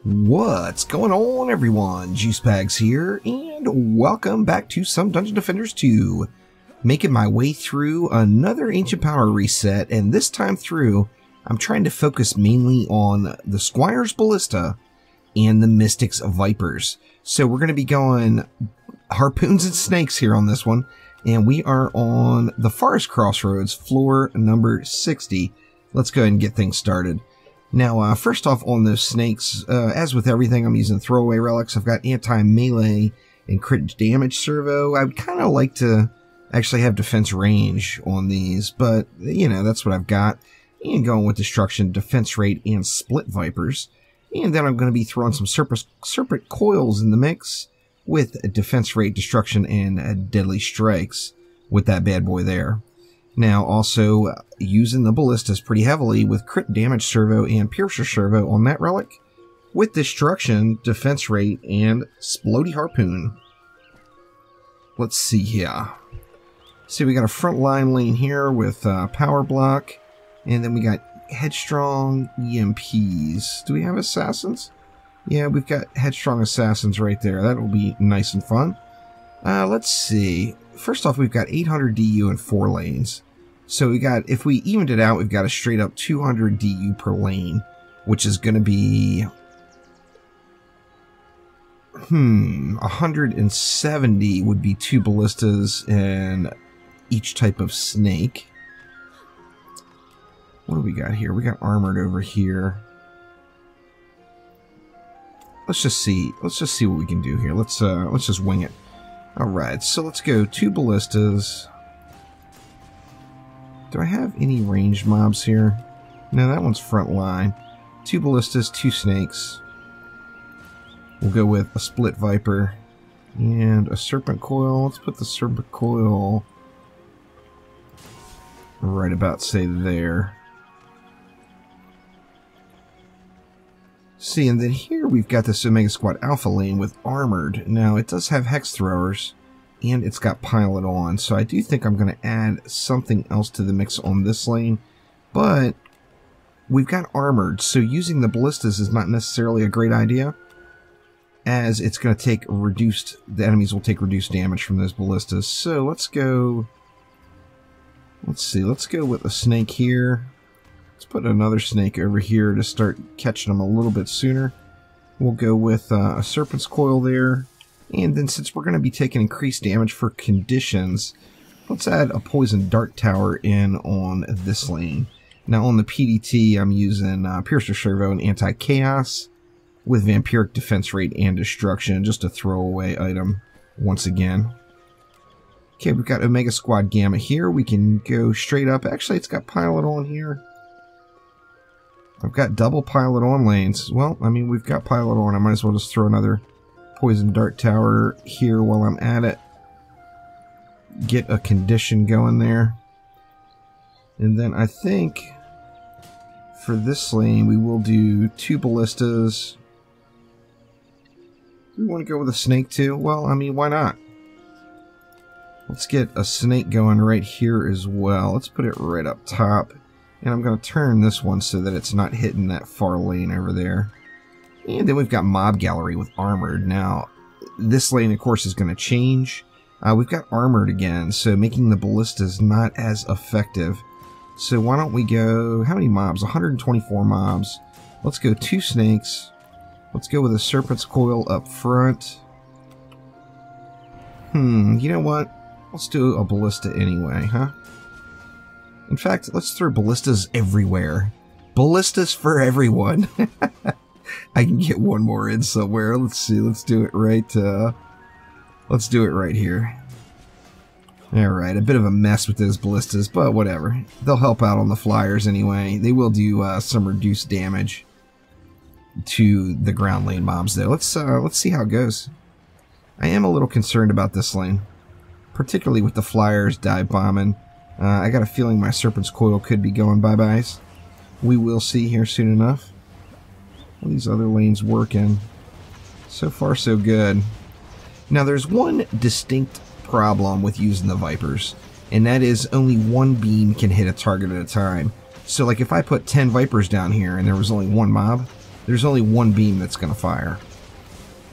What's going on, everyone? Juicebags here, and welcome back to some Dungeon Defenders 2. Making my way through another Ancient Power reset, and this time through, I'm trying to focus mainly on the Squire's Ballista and the Mystic's Vipers. So we're going to be going harpoons and snakes here on this one, and we are on the Forest Crossroads, floor number 60. Let's go ahead and get things started. Now, first off on those snakes, as with everything, I'm using throwaway relics. I've got anti-melee and crit damage servo. I would kind of like to actually have defense range on these, but, you know, that's what I've got. And going with destruction, defense rate, and split vipers. And then I'm going to be throwing some serpent coils in the mix with defense rate, destruction, and deadly strikes with that bad boy there. Now, also using the Ballistas pretty heavily with crit damage servo and piercer servo on that relic, with destruction, defense rate, and splody harpoon. Let's see here. See, we got a front line lane here with power block, and then we got headstrong EMPs. Do we have assassins? Yeah, we've got headstrong assassins right there. That will be nice and fun. Let's see. First off, we've got 800 DU in 4 lanes. So we got, if we evened it out, we've got a straight up 200 DU per lane, which is going to be 170 would be 2 ballistas and each type of snake. What do we got here? We got armored over here. Let's just see what we can do here. Let's just wing it. All right, so let's go 2 ballistas. Do I have any ranged mobs here? No, that one's front line. 2 ballistas, 2 snakes. We'll go with a split viper and a serpent coil. Let's put the serpent coil right about, say, there. See, and then here we've got this Omega Squad Alpha lane with armored. Now, it does have hex throwers, and it's got pilot on, so I do think I'm going to add something else to the mix on this lane, but we've got armored, so using the ballistas is not necessarily a great idea, as it's going to take reduced, the enemies will take reduced damage from those ballistas. So let's go, let's see, let's go with a snake here. Let's put another snake over here to start catching them a little bit sooner. We'll go with a serpent's coil there. And then since we're going to be taking increased damage for conditions, let's add a poison dart tower in on this lane. Now on the PDT, I'm using piercer servo and anti-chaos with vampiric defense rate and destruction, just a throwaway item once again. Okay, we've got Omega Squad Gamma here. We can go straight up. Actually, it's got pilot on here. I've got double pilot on lanes. Well, I mean, we've got pilot on. I might as well just throw another poison dart tower here while I'm at it. Get a condition going there. And then I think for this lane we will do 2 ballistas. We want to go with a snake too? Well, I mean, why not? Let's get a snake going right here as well. Let's put it right up top. And I'm going to turn this one so that it's not hitting that far lane over there. And then we've got Mob Gallery with Armored. Now, this lane, of course, is going to change. We've got Armored again, so making the Ballistas not as effective. So why don't we go... How many mobs? 124 mobs. Let's go 2 snakes. Let's go with a Serpent's Coil up front. You know what? Let's do a Ballista anyway, huh? In fact, let's throw Ballistas everywhere. Ballistas for everyone. I can get one more in somewhere. Let's see. Let's do it right. Let's do it right here. All right. A bit of a mess with those ballistas, but whatever. They'll help out on the flyers anyway. They will do some reduced damage to the ground lane mobs, though. Let's see how it goes. I am a little concerned about this lane, particularly with the flyers dive bombing. I got a feeling my Serpent's Coil could be going bye-byes. We will see here soon enough. All these other lanes working. So far, so good. Now, there's one distinct problem with using the Vipers, and that is only one beam can hit a target at a time. So, like, if I put 10 Vipers down here and there was only one mob, there's only one beam that's going to fire.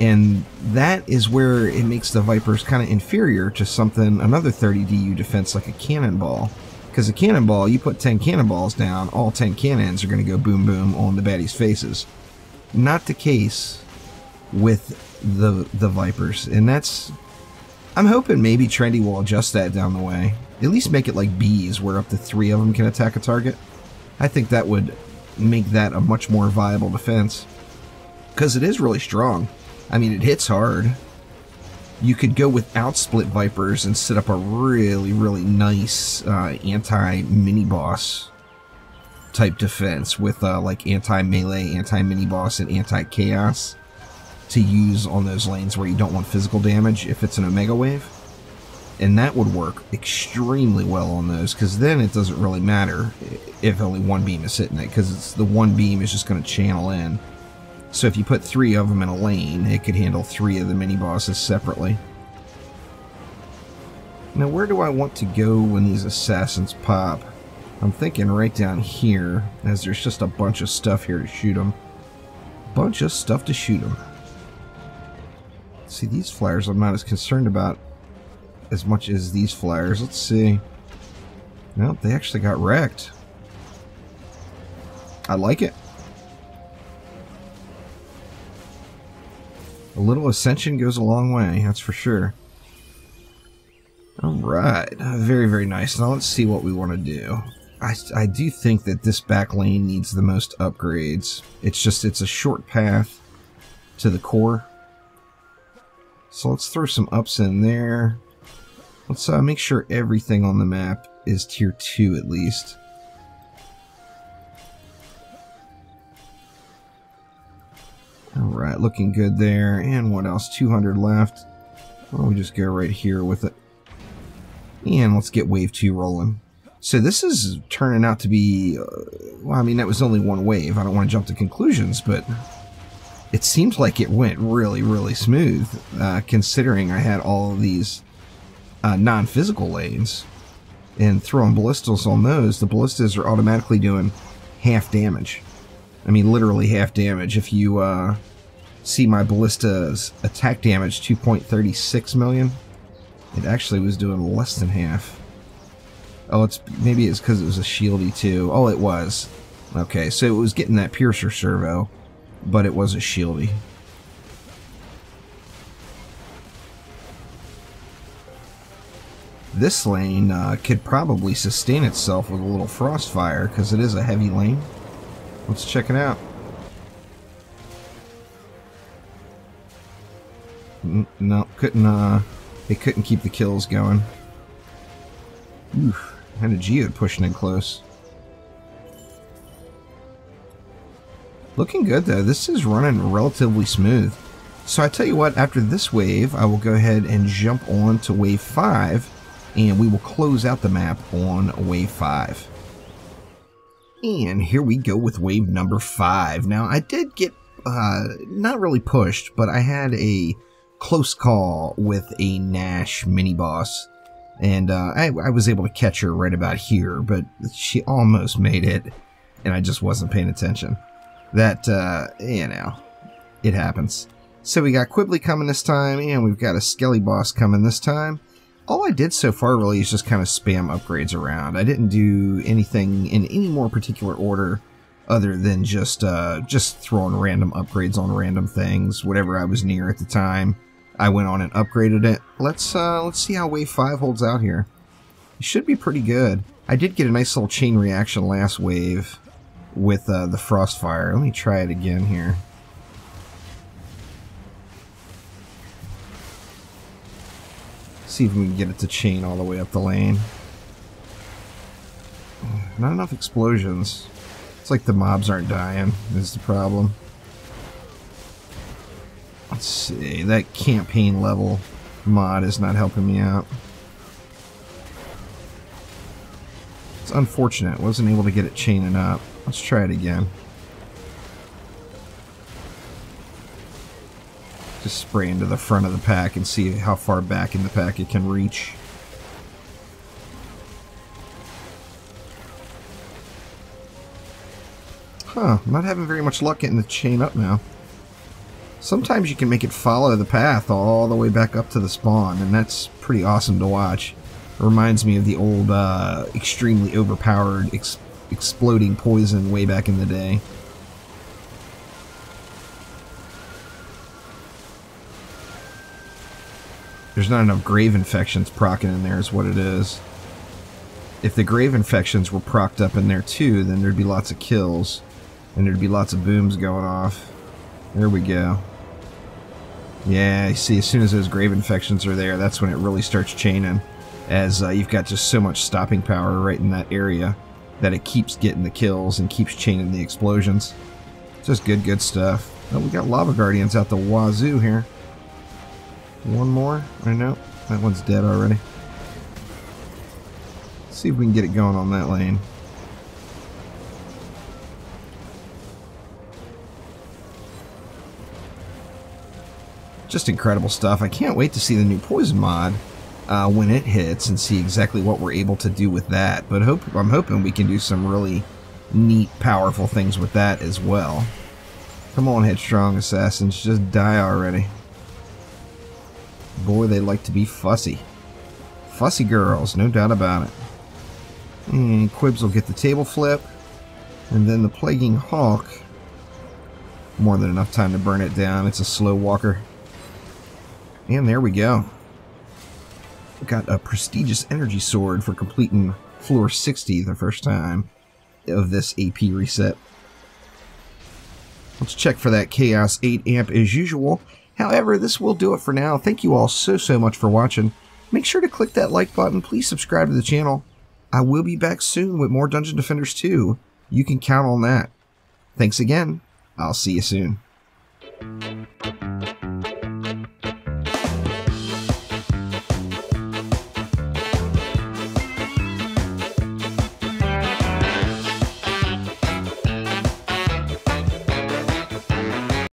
And that is where it makes the Vipers kind of inferior to something, another 30 DU defense like a cannonball. Because a cannonball, you put 10 cannonballs down, all 10 cannons are going to go boom boom on the baddies' faces. Not the case with the Vipers. And that's, I'm hoping maybe Trendy will adjust that down the way. At least make it like bees, where up to 3 of them can attack a target. I think that would make that a much more viable defense. Because it is really strong. I mean, it hits hard. You could go without split Vipers and set up a really, really nice anti-mini-boss type defense with like anti-melee, anti-mini-boss, and anti-chaos to use on those lanes where you don't want physical damage if it's an Omega Wave. And that would work extremely well on those, because then it doesn't really matter if only one beam is hitting it, because it's the one beam is just going to channel in. So if you put 3 of them in a lane, it could handle 3 of the mini-bosses separately. Now, where do I want to go when these assassins pop? I'm thinking right down here, as there's just a bunch of stuff here to shoot them. Bunch of stuff to shoot them. See, these flyers I'm not as concerned about as much as these flyers. Let's see. Nope, they actually got wrecked. I like it. A little ascension goes a long way, that's for sure. Alright, very, very nice. Now let's see what we want to do. I do think that this back lane needs the most upgrades. It's a short path to the core. So let's throw some ups in there. Let's make sure everything on the map is tier 2 at least. Alright, looking good there. And what else? 200 left. Why don't we just go right here with it. And let's get wave 2 rolling. So this is turning out to be... well, I mean, that was only one wave. I don't want to jump to conclusions, but... it seems like it went really, really smooth, considering I had all of these non-physical lanes. And throwing ballistas on those, the ballistas are automatically doing half damage. I mean, literally half damage. If you see my ballista's attack damage, 2.36 million, it actually was doing less than half. Oh, maybe it's because it was a shieldy too. Oh, it was. Okay, so it was getting that piercer servo, but it was a shieldy. This lane could probably sustain itself with a little frostfire, because it is a heavy lane. Let's check it out. No, they couldn't keep the kills going. Oof, and a Geode pushing in close. Looking good though, this is running relatively smooth. So I tell you what, after this wave, I will go ahead and jump on to wave 5, and we will close out the map on wave 5. And here we go with wave number 5. Now, I did get, not really pushed, but I had a close call with a Nash mini-boss. And I was able to catch her right about here, but she almost made it, and I just wasn't paying attention. That, you know, it happens. So we got Quibbly coming this time, and we've got a Skelly boss coming this time. All I did so far really is just kind of spam upgrades around. I didn't do anything in any more particular order other than just throwing random upgrades on random things. Whatever I was near at the time, I went on and upgraded it. Let's see how wave 5 holds out here. It should be pretty good. I did get a nice little chain reaction last wave with the Frostfire. Let me try it again here. See if we can get it to chain all the way up the lane. Not enough explosions. It's like the mobs aren't dying, is the problem. Let's see, that campaign level mod is not helping me out. It's unfortunate, wasn't able to get it chaining up. Let's try it again. Just spray into the front of the pack and see how far back in the pack it can reach. Huh, I'm not having very much luck getting the chain up now. Sometimes you can make it follow the path all the way back up to the spawn, and that's pretty awesome to watch. It reminds me of the old, extremely overpowered, exploding poison way back in the day. There's not enough grave infections procking in there is what it is. If the grave infections were procced up in there too, then there'd be lots of kills. And there'd be lots of booms going off. There we go. Yeah, you see, as soon as those grave infections are there, that's when it really starts chaining. As you've got just so much stopping power right in that area that it keeps getting the kills and keeps chaining the explosions. Just good stuff. Oh, we got lava guardians out the wazoo here. One more? I know. That one's dead already. Let's see if we can get it going on that lane. Just incredible stuff. I can't wait to see the new poison mod when it hits and see exactly what we're able to do with that. But I'm hoping we can do some really neat, powerful things with that as well. Come on, headstrong assassins, just die already. Boy, they like to be fussy. Fussy girls, no doubt about it. And Quibs will get the table flip. And then the Plaguing Hawk. More than enough time to burn it down. It's a slow walker. And there we go. We got a prestigious energy sword for completing floor 60 the first time of this AP reset. Let's check for that Chaos 8 amp as usual. However, this will do it for now. Thank you all so much for watching. Make sure to click that like button. Please subscribe to the channel. I will be back soon with more Dungeon Defenders 2. You can count on that. Thanks again. I'll see you soon.